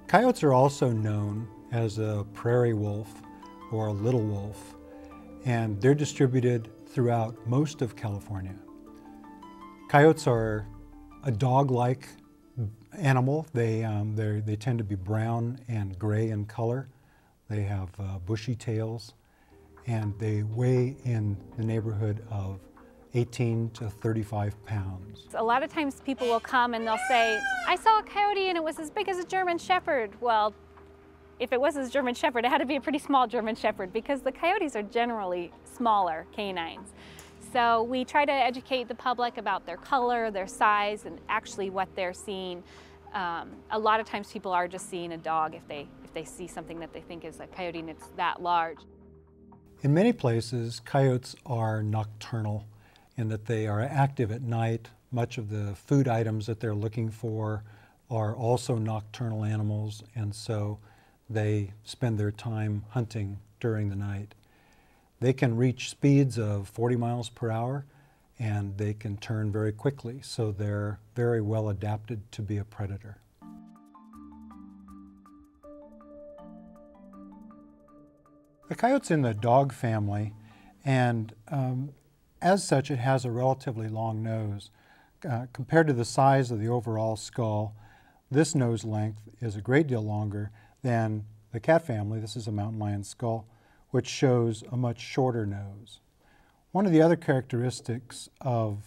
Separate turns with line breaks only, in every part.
Coyotes are also known as a prairie wolf or a little wolf, and they're distributed throughout most of California. Coyotes are a dog-like animal. They tend to be brown and gray in color. They have bushy tails, and they weigh in the neighborhood of 18 to 35 pounds.
A lot of times people will come and they'll say, I saw a coyote and it was as big as a German Shepherd. Well, if it was a German Shepherd, it had to be a pretty small German Shepherd because the coyotes are generally smaller canines. So we try to educate the public about their color, their size, and actually what they're seeing. A lot of times people are just seeing a dog if they see something that they think is a coyote and it's that large.
In many places, coyotes are nocturnal in that they are active at night. Much of the food items that they're looking for are also nocturnal animals, and so they spend their time hunting during the night. They can reach speeds of 40 miles per hour, and they can turn very quickly, so they're very well adapted to be a predator. The coyote's in the dog family, and as such, it has a relatively long nose. Compared to the size of the overall skull, this nose length is a great deal longer than the cat family. This is a mountain lion skull, which shows a much shorter nose. One of the other characteristics of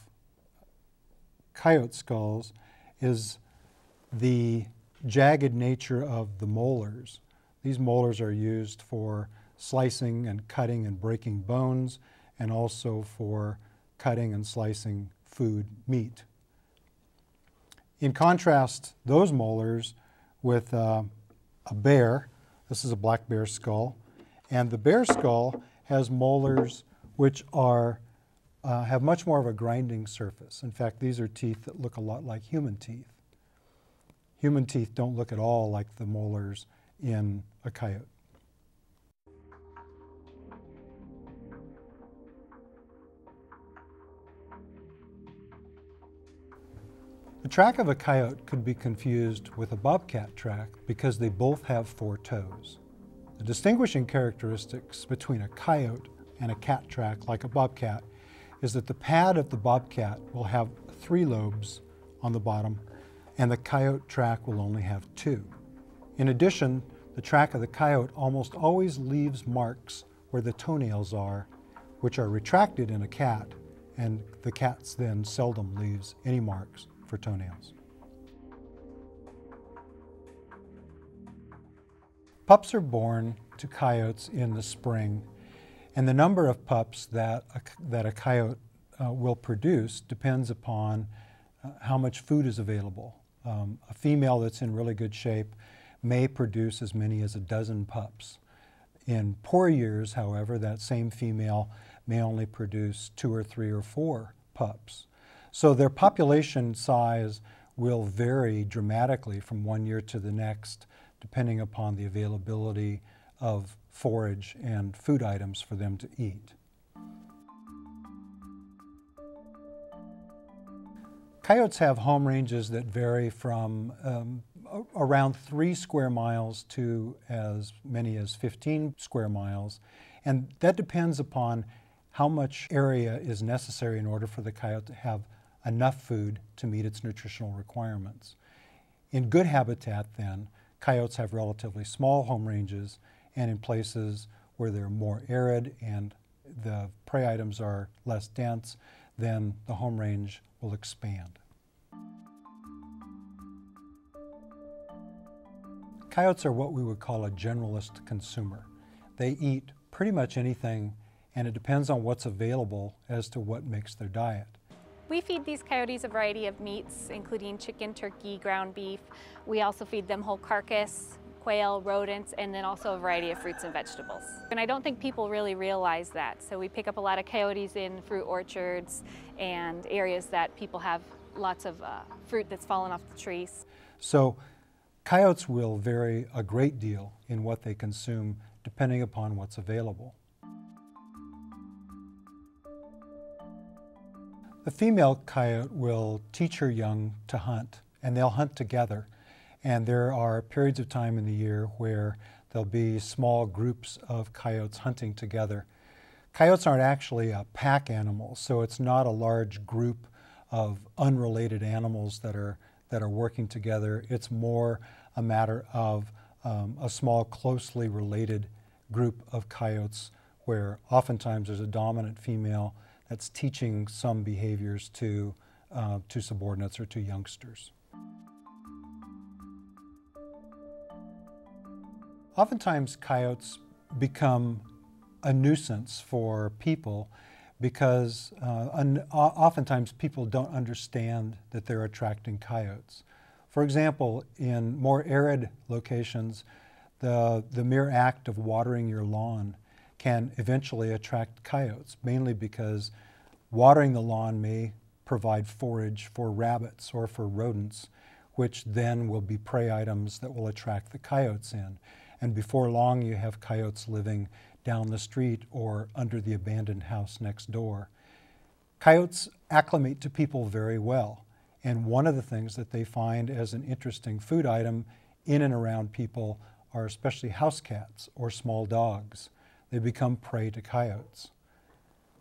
coyote skulls is the jagged nature of the molars. These molars are used for slicing and cutting and breaking bones, and also for cutting and slicing food meat. In contrast, those molars with a bear, this is a black bear skull, and the bear skull has molars which have much more of a grinding surface. In fact, these are teeth that look a lot like human teeth. Human teeth don't look at all like the molars in a coyote. The track of a coyote could be confused with a bobcat track because they both have 4 toes. The distinguishing characteristics between a coyote and a cat track like a bobcat is that the pad of the bobcat will have 3 lobes on the bottom, and the coyote track will only have 2. In addition, the track of the coyote almost always leaves marks where the toenails are, which are retracted in a cat, and the cat then seldom leaves any marks for toenails. Pups are born to coyotes in the spring, and the number of pups that a coyote will produce depends upon how much food is available. A female that's in really good shape may produce as many as 12 pups. In poor years, however, that same female may only produce 2 or 3 or 4 pups. So their population size will vary dramatically from one year to the next, depending upon the availability of forage and food items for them to eat. Coyotes have home ranges that vary from around 3 square miles to as many as 15 square miles, and that depends upon how much area is necessary in order for the coyote to have enough food to meet its nutritional requirements. In good habitat then, coyotes have relatively small home ranges, and in places where they're more arid and the prey items are less dense, then the home range will expand. Coyotes are what we would call a generalist consumer. They eat pretty much anything, and it depends on what's available as to what makes their diet.
We feed these coyotes a variety of meats, including chicken, turkey, ground beef. We also feed them whole carcass, quail, rodents, and then also a variety of fruits and vegetables. And I don't think people really realize that. So we pick up a lot of coyotes in fruit orchards and areas that people have lots of fruit that's fallen off the trees.
So coyotes will vary a great deal in what they consume depending upon what's available. The female coyote will teach her young to hunt, and they'll hunt together. And there are periods of time in the year where there'll be small groups of coyotes hunting together. Coyotes aren't actually a pack animal, so it's not a large group of unrelated animals that are working together. It's more a matter of a small, closely related group of coyotes where oftentimes there's a dominant female that's teaching some behaviors to subordinates or to youngsters. Oftentimes coyotes become a nuisance for people because oftentimes people don't understand that they're attracting coyotes. For example, in more arid locations, the mere act of watering your lawn can eventually attract coyotes, mainly because watering the lawn may provide forage for rabbits or for rodents, which then will be prey items that will attract the coyotes in. And before long, you have coyotes living down the street or under the abandoned house next door. Coyotes acclimate to people very well. And one of the things that they find as an interesting food item in and around people are especially house cats or small dogs. They become prey to coyotes.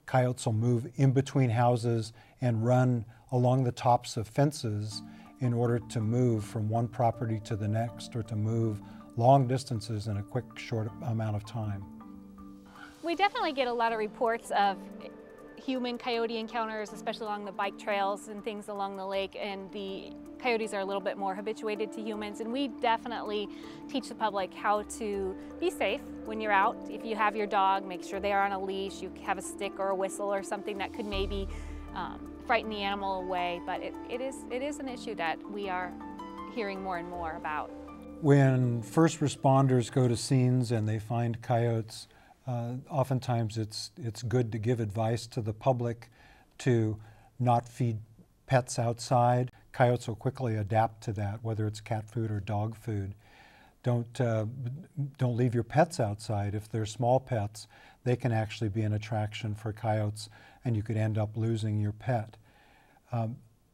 Coyotes will move in between houses and run along the tops of fences in order to move from one property to the next or to move long distances in a quick, short amount of time.
We definitely get a lot of reports of human-coyote encounters, especially along the bike trails and things along the lake, and the coyotes are a little bit more habituated to humans, and we definitely teach the public how to be safe when you're out. If you have your dog, make sure they are on a leash, you have a stick or a whistle or something that could maybe frighten the animal away, but it is an issue that we are hearing more and more about.
When first responders go to scenes and they find coyotes, oftentimes it's good to give advice to the public to not feed pets outside. Coyotes will quickly adapt to that, whether it's cat food or dog food. Don't leave your pets outside. If they're small pets, they can actually be an attraction for coyotes, and you could end up losing your pet.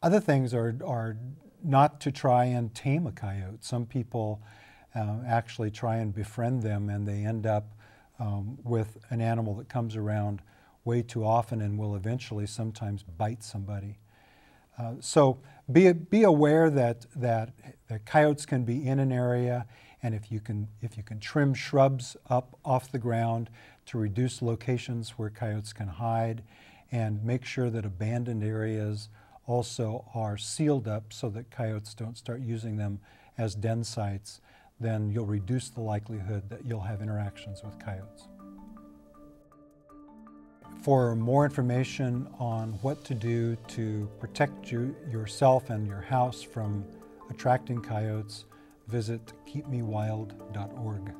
Other things are not to try and tame a coyote. Some people actually try and befriend them, and they end up with an animal that comes around way too often and will eventually sometimes bite somebody. So be aware that coyotes can be in an area, and if you can trim shrubs up off the ground to reduce locations where coyotes can hide, and make sure that abandoned areas also are sealed up so that coyotes don't start using them as den sites, then you'll reduce the likelihood that you'll have interactions with coyotes. For more information on what to do to protect yourself and your house from attracting coyotes, visit keepmewild.org.